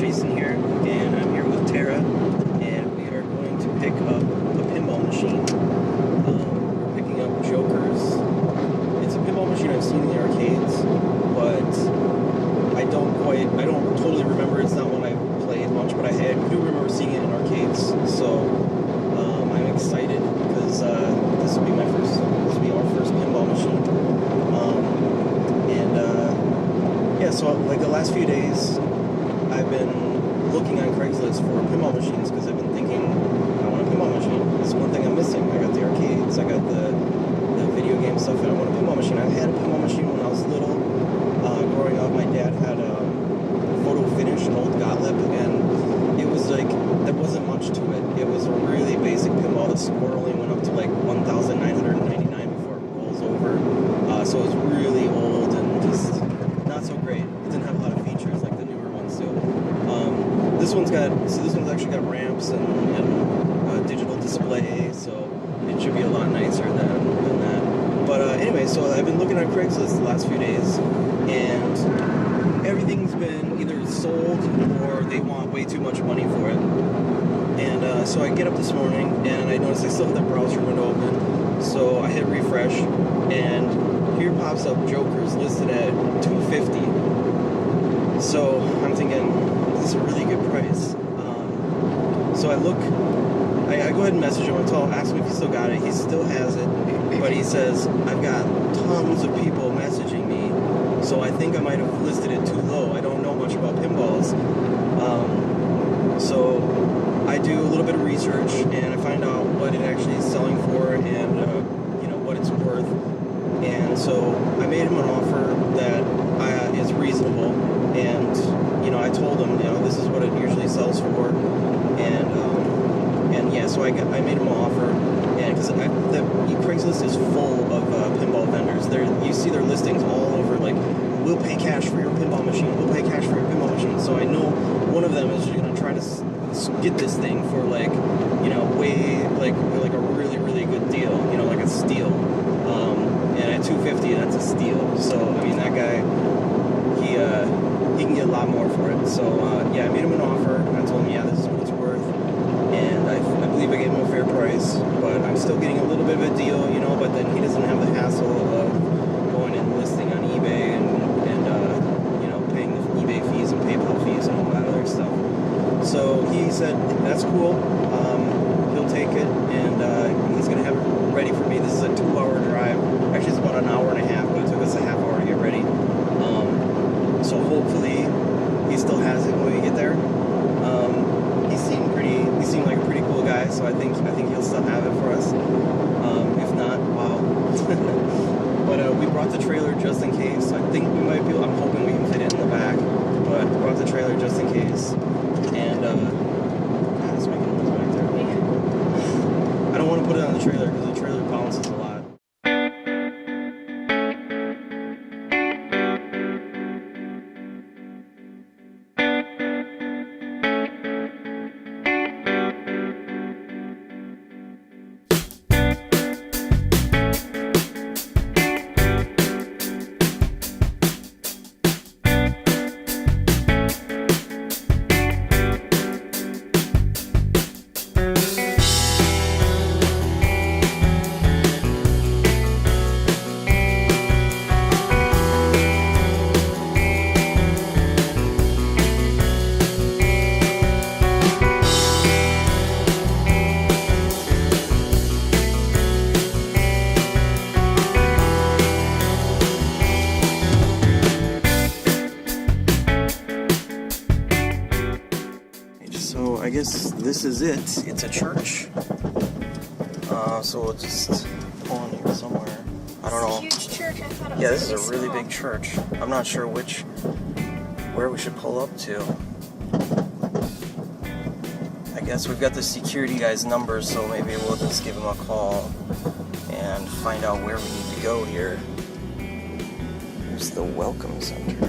Jason here, and I'm here with Tara, and we are going to pick up a pinball machine. We're picking up Jokerz. It's a pinball machine I've seen in the arcades, but I don't totally remember. It's not one I played much, but I do remember seeing it in arcades. So I'm excited because this will be our first pinball machine. Yeah, so like the last few days, I've been looking on Craigslist for pinball machines because I've been thinking I want a pinball machine. It's one thing I'm missing. I got the arcades, I got the video game stuff, and I want a pinball machine. I've had a pinball machine when I was little. Growing up, my dad had a photo finish, an old Gottlieb, and it was like, there wasn't much to it. It was a really basic pinball. The score only went up to like 1,999 before it rolls over. So it was really old and just not so great. It didn't have a lot of features like the newer ones do. This one's actually got ramps and digital display, so it should be a lot nicer than that. But anyway, so I've been looking at Craigslist the last few days, and everything's been either sold or they want way too much money for it. And so I get up this morning and I notice I still have the browser window open. So I hit refresh, and here pops up Jokerz listed at $250. So I'm thinking, this is a really good price. So I go ahead and message him and ask him if he still got it. He still has it, but he says, I've got tons of people messaging me, so I think I might have listed it too low. I don't know much about pinballs. So I do a little bit of research, and I find out what it actually is selling for and what it's worth. And so I made him an offer that is reasonable, and I told him, this is what it usually sells for, and yeah, so I made him an offer, and because Craigslist is full of pinball vendors. You see their listings all over, like, we'll pay cash for your pinball machine, we'll pay cash for your pinball machine. So I know one of them is going to try to get this thing for like, way like a really, really good deal, like a steal. And at $250, that's a steal. So I mean, that guy, he can get a lot more for it. So yeah, I made him an offer. I told him, yeah, this is what it's worth, and I believe I gave him a fair price. But I'm still getting a little bit of a deal, But then he doesn't have the hassle of going and listing on eBay and paying the eBay fees and PayPal fees and all that other stuff. So he said that's cool. He'll take it, and he's gonna have it ready for me. This is a 2-hour drive. Actually, it's about an hour and a half, but it took us a half hour to get ready. So hopefully he still has it when we get there. He seemed like a pretty cool guy, so I think he'll still have it for us. If not, wow. But we brought the trailer just in case. I think we might be able, I'm hoping we can fit it in the back, but we brought the trailer just in case. And it's making noise back there. I don't want to put it on the trailer because the trailer bounces a lot. So I guess this is it. It's a church. So we'll just pull in here somewhere. I don't know. It's a huge church. I thought it was this is a really big church. I'm not sure where we should pull up to. I guess we've got the security guy's number, so maybe we'll just give him a call and find out where we need to go here. Here's the welcome center.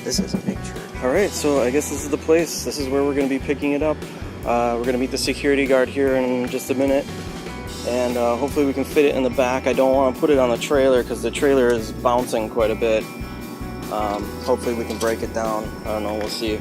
This is a big church. Alright, so I guess this is the place. This is where we're going to be picking it up. We're going to meet the security guard here in just a minute. And hopefully we can fit it in the back. I don't want to put it on the trailer because the trailer is bouncing quite a bit. Hopefully we can break it down. I don't know, we'll see.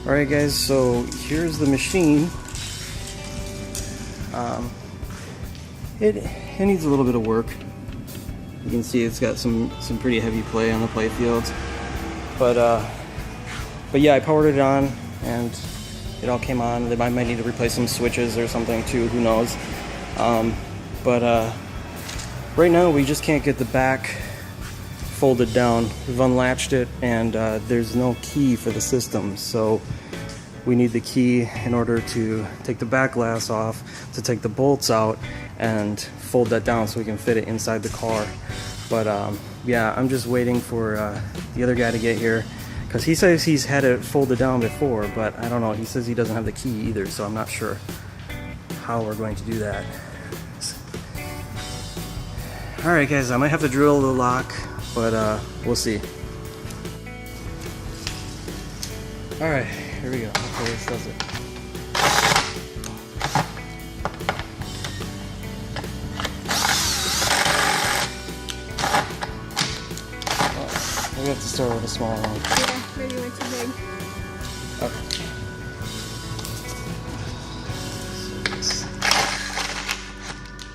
Alright guys, so here's the machine. It needs a little bit of work. You can see it's got some pretty heavy play on the play fields. But yeah, I powered it on and it all came on. They might need to replace some switches or something too, who knows. But right now we just can't get the back folded down. We've unlatched it and there's no key for the system, so we need the key in order to take the back glass off, to take the bolts out and fold that down so we can fit it inside the car. But yeah, I'm just waiting for the other guy to get here, because he says he's had it folded down before, but I don't know, he says he doesn't have the key either, so I'm not sure how we're going to do that. Alright guys, I might have to drill the lock, but we'll see. Alright, here we go. Hopefully this does it. Oh, we have to start with a small one. Yeah, maybe we're too big. Okay.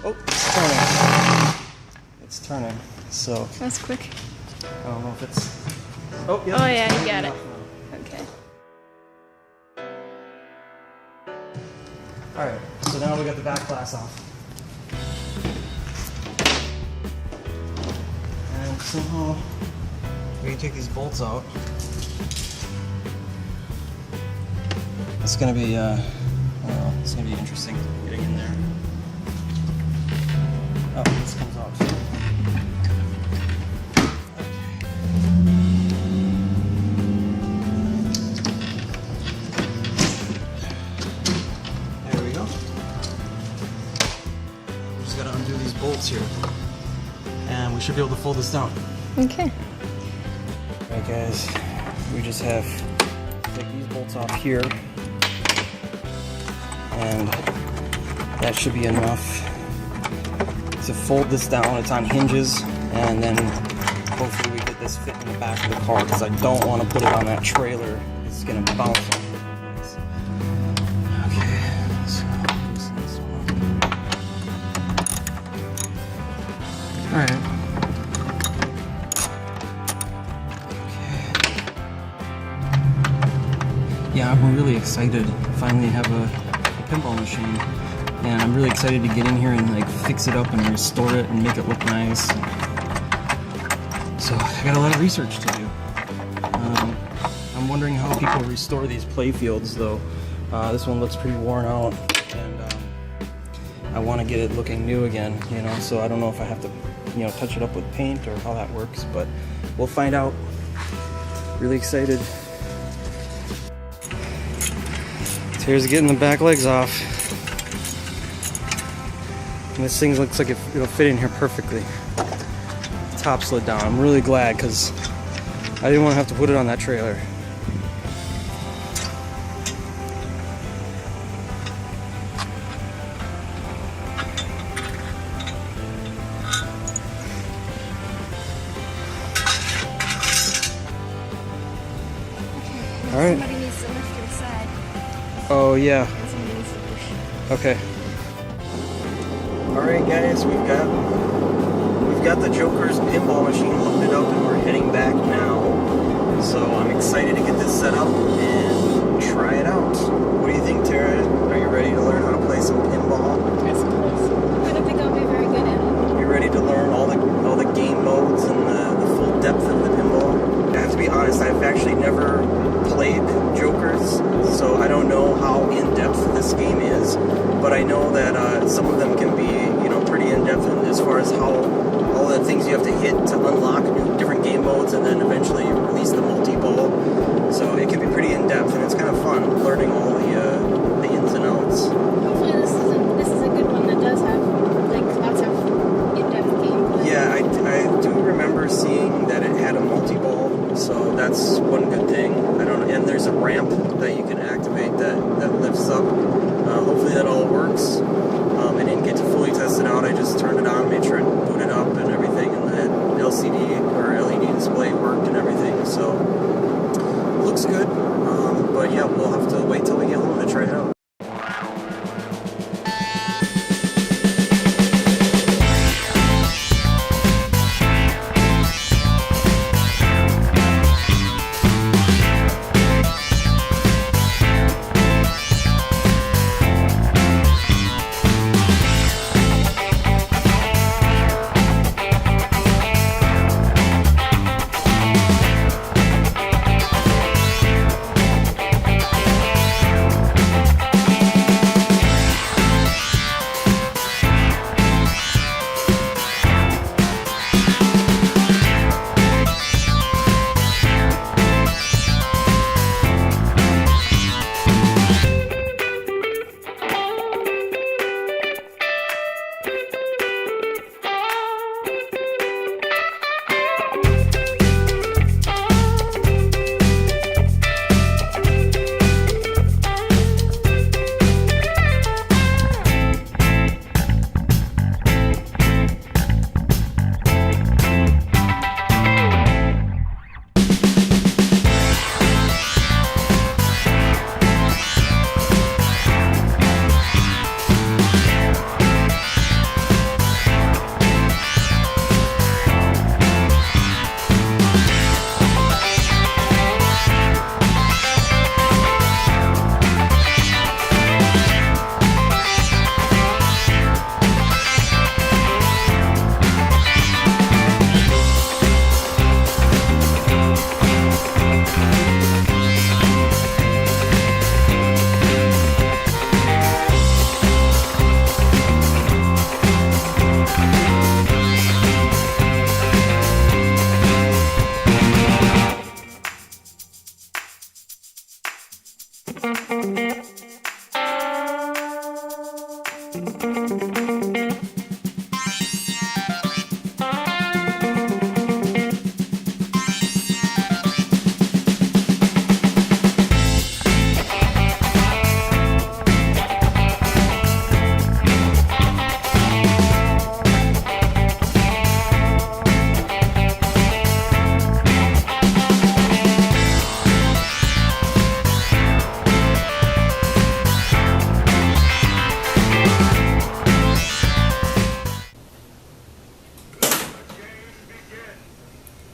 Oh, it's turning. It's turning. So That's quick. I don't know if it's. Oh yeah. Oh yeah, you got it. Okay. Alright, so now we got the back glass off. And somehow we can take these bolts out. It's gonna be well, it's gonna be interesting getting in there. Oh, this comes off too. Bolts here, and we should be able to fold this down. Okay. Alright guys, we just have to take these bolts off here, and that should be enough to fold this down. It's on hinges, and then hopefully we get this fit in the back of the car, because I don't want to put it on that trailer. It's going to bounce off. Alright. Okay. Yeah, I'm really excited to finally have a pinball machine. And I'm really excited to get in here and like fix it up and restore it and make it look nice. So I got a lot of research to do. I'm wondering how people restore these play fields though. This one looks pretty worn out, and I want to get it looking new again, you know, so I don't know if I have to, you know, touch it up with paint or how that works, but we'll find out. Really excited. So here's getting the back legs off. And this thing looks like it'll fit in here perfectly. The top slid down. I'm really glad, because I didn't want to have to put it on that trailer. Alright. Somebody needs to lift inside. Oh yeah. And somebody needs to push. Okay. Alright guys, we've got the Jokerz pinball machine loaded up and we're heading back now. So I'm excited to get this set up and try it out. What do you think, Tara? Are you ready to learn how to play some pinball? I suppose. I don't think I'll be very good at it. You ready to learn all the game modes and the full depth of the pinball? I have to be honest, I've actually never played Jokerz, so I don't know how in-depth this game is, but I know that some of them can be, you know, pretty in-depth as far as how all the things you have to hit to unlock different game modes and then eventually release the multi-ball. So it can be pretty in-depth, and it's kind of fun learning all the ins and outs. Hopefully this is a good one that does have like lots of in-depth gameplay. Yeah, I do remember seeing that it had a multi-ball, so that's one good thing. I don't know, and there's a ramp that you can activate that lifts up. Hopefully that all works. I didn't get to fully test it out. I just turned it on, made sure it booted up and everything, and the LCD or LED display worked and everything. So looks good. But yeah, we'll have to wait till we get home to try it out.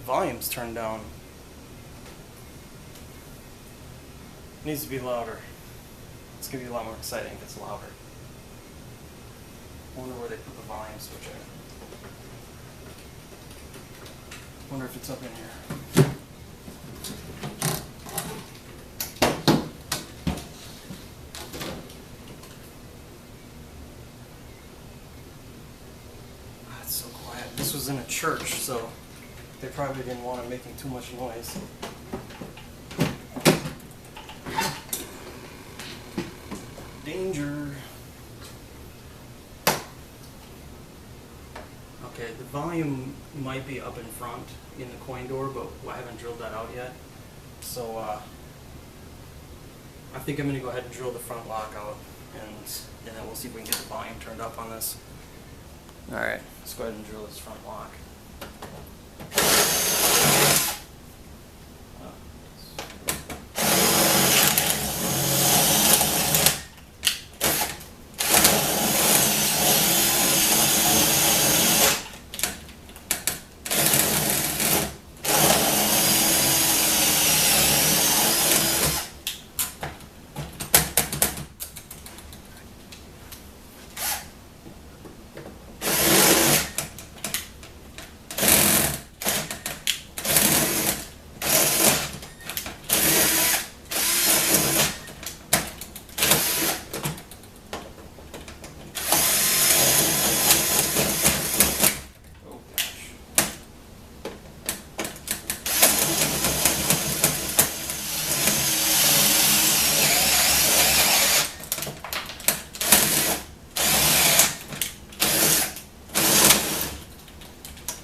Volume's turned down. Needs to be louder. It's gonna be a lot more exciting if it's louder. I wonder where they put the volume switch in. Wonder if it's up in here. Ah, it's so quiet. This was in a church, so they probably didn't want it making too much noise. Danger. Okay, the volume might be up in front in the coin door, but I haven't drilled that out yet. So I think I'm going to go ahead and drill the front lock out, and then we'll see if we can get the volume turned up on this. Alright, let's go ahead and drill this front lock.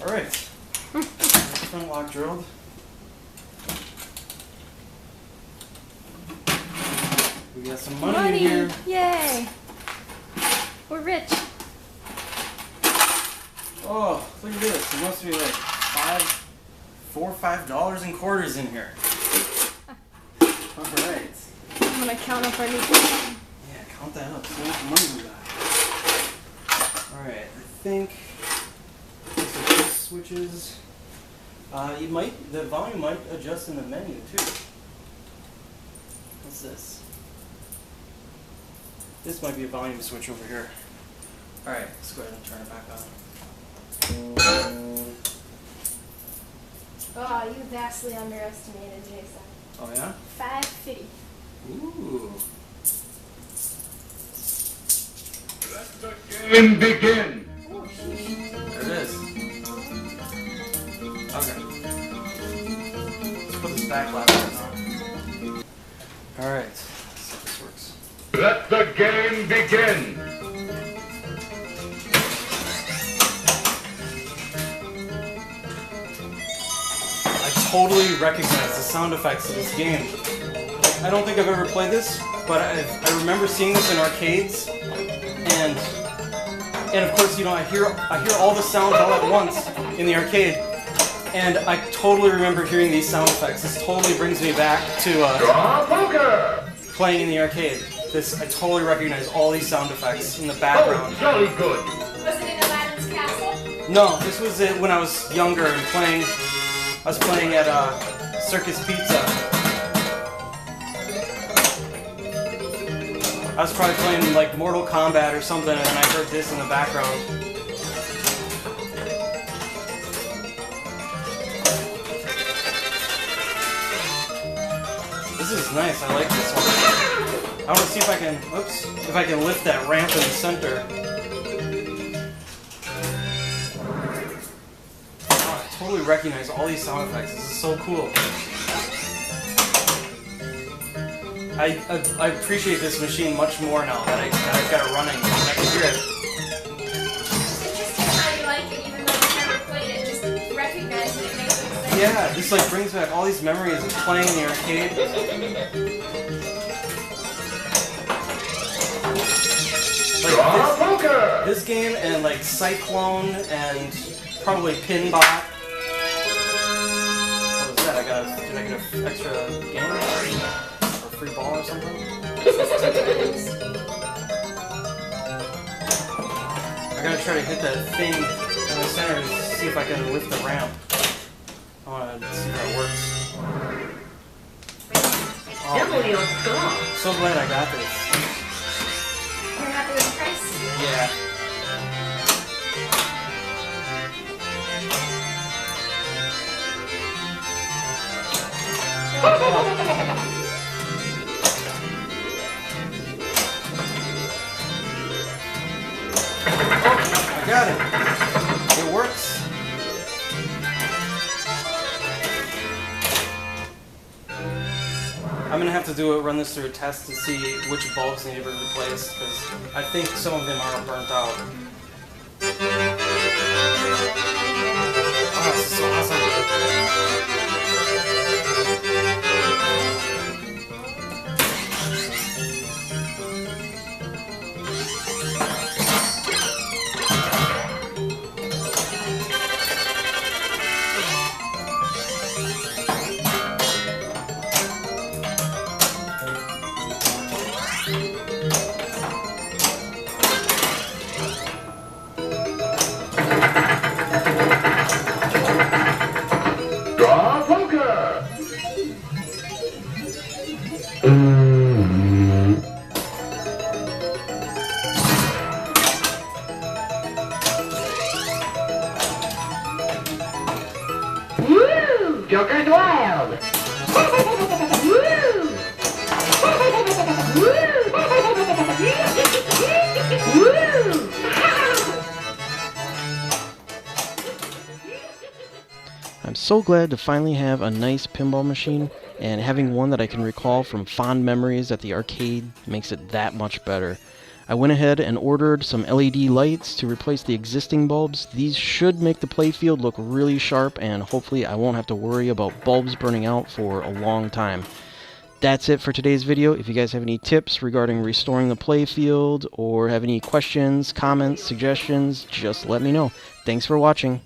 Alright, front lock drilled. We got some money in here. Yay! We're rich. Oh, look at this. There must be like $4 or $5 in quarters in here. Alright. I'm gonna count up our new plan. Yeah, count that up. See how much money we got. Alright, I think these switches. The volume might adjust in the menu too. What's this? This might be a volume switch over here. Alright, let's go ahead and turn it back on. Oh, you vastly underestimated Jason. Oh yeah? 550. Ooh. Let the game begin. Oh, sheesh. There it is. Okay. Let's put this back last on. Alright, let's see if this works. Let the game begin. I totally recognize the sound effects of this game. I don't think I've ever played this, but I remember seeing this in arcades, and of course, you know, I hear all the sounds all at once in the arcade, and I totally remember hearing these sound effects. This totally brings me back to Draw poker. playing in the arcade. I totally recognize all these sound effects in the background. Oh, jolly good. Was it in Aladdin's castle? No, this was it when I was younger and playing. I was playing at Circus Pizza. I was probably playing like Mortal Kombat or something, and then I heard this in the background. This is nice. I like this one. I want to see if I can. Oops, if I can lift that ramp in the center. Oh, I totally recognize all these sound effects. This is so cool. I appreciate this machine much more now that I've got it running and I can hear it. It's interesting how you like it, even though you've never played it. Just recognize it, it makes it exciting. Yeah, this like brings back all these memories of playing in the arcade. Draw poker. This game and like Cyclone and probably Pinball. What was that? Did I get an extra game? Or free ball or something? I gotta try to hit that thing in the center to see if I can lift the ramp. I wanna see if that works. Oh, man. So glad I got this. You're happy with the price? Yeah. I got it. It works. I'm gonna have to run this through a test to see which bulbs need to be replaced, because I think some of them are burnt out. Oh, this is so awesome. Draw poker. Woo! Joker's wild. Woo! Woo! I'm so glad to finally have a nice pinball machine, and having one that I can recall from fond memories at the arcade makes it that much better. I went ahead and ordered some LED lights to replace the existing bulbs. These should make the playfield look really sharp, and hopefully I won't have to worry about bulbs burning out for a long time. That's it for today's video. If you guys have any tips regarding restoring the playfield or have any questions, comments, suggestions, just let me know. Thanks for watching.